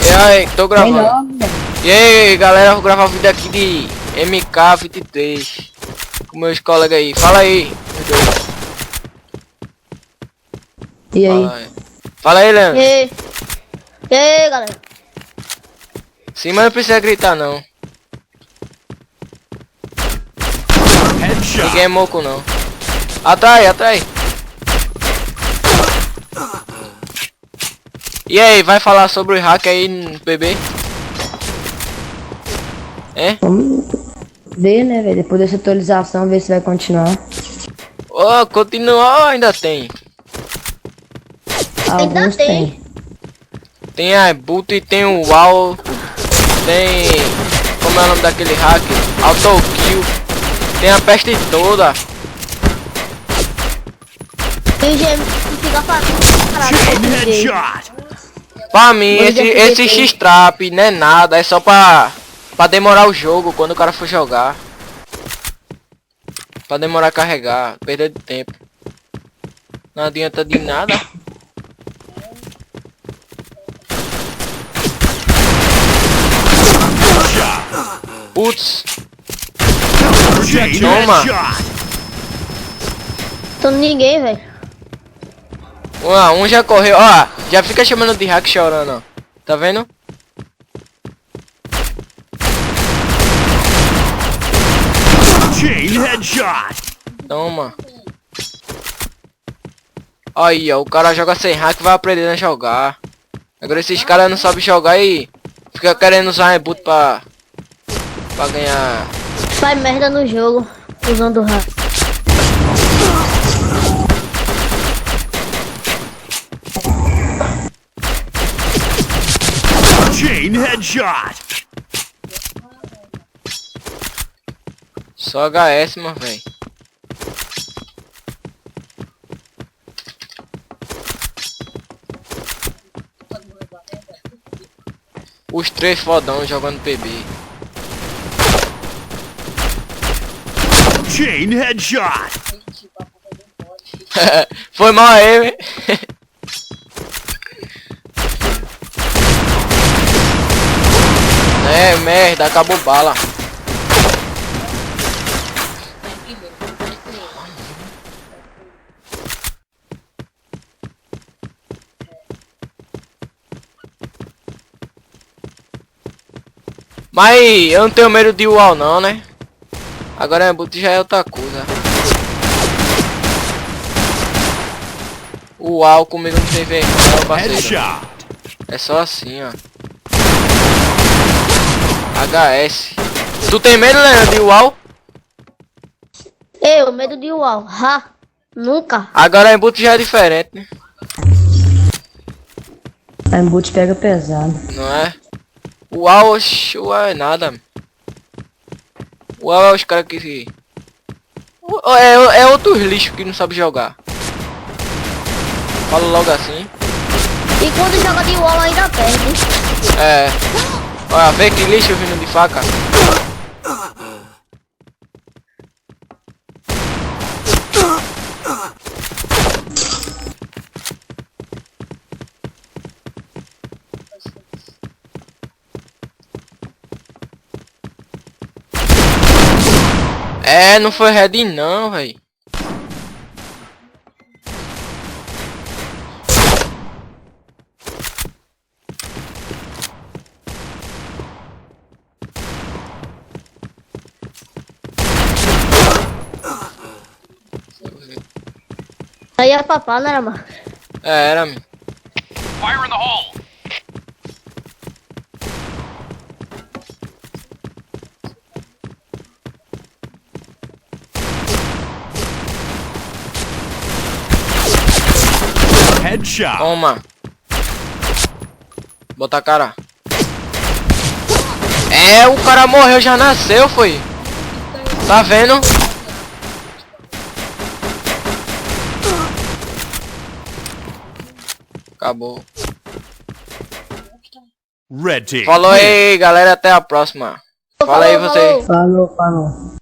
E aí, tô gravando. E aí, galera, vou gravar um vídeo aqui de MK23 com meus colegas aí. Fala aí, os dois. E aí? Fala aí, Leandro. E aí, galera? Sim, mas não precisa gritar, não. Ninguém é moco, não. Atrai, atrai. E aí, vai falar sobre o hack aí no PB? É? Vamos ver, né, velho? Depois dessa atualização, ver se vai continuar. Oh, continua, ainda tem. Alguns tem. Tem a boot e tem o wall. Tem... Como é o nome daquele hack? Auto kill. Tem a peste toda. Tem gente que fica parado. Pra mim, esse X-Trap não é nada. É só pra demorar o jogo quando o cara for jogar. Pra demorar a carregar. Perda de tempo. Não adianta de nada. Putz. Toma. Tô ninguém, velho. Um já correu. Ó, já fica chamando de hack chorando, ó. Tá vendo? Chain headshot. Toma. Aí, ó, o cara joga sem hack e vai aprendendo a jogar. Agora esses caras não sabem jogar e fica querendo usar reboot pra ganhar. Faz merda no jogo, usando o hack. Chain headshot. Só HS, mano, velho. Os três fodão jogando PB. Chain headshot. Foi mal aí, velho. É, merda, acabou bala. Mas eu não tenho medo de UAU não, né? Agora é boot já é outra coisa. UAU comigo não tem vergonha, parceiro. Headshot. É só assim, ó. HS. Tu tem medo, Leandro, de UAU? Eu, medo de UAU. Ha! Nunca. Agora em boot já é diferente, né? A embute pega pesado. Não é? UAU, oxi, UAU é nada. UAU é os caras que... É outros lixos que não sabem jogar. Falo logo assim. E quando joga de UAU ainda perde. É. Olha, vê que lixo vindo de faca. É, não foi red não, véi. Aí é papá, né, mano? É, era, meu. Fire in the hole. Headshot. Toma. Bota a cara. É, o cara morreu, já nasceu, foi. Tá vendo? Acabou. Red team. Falou aí, galera. Até a próxima. Fala aí, você. Falou, falou.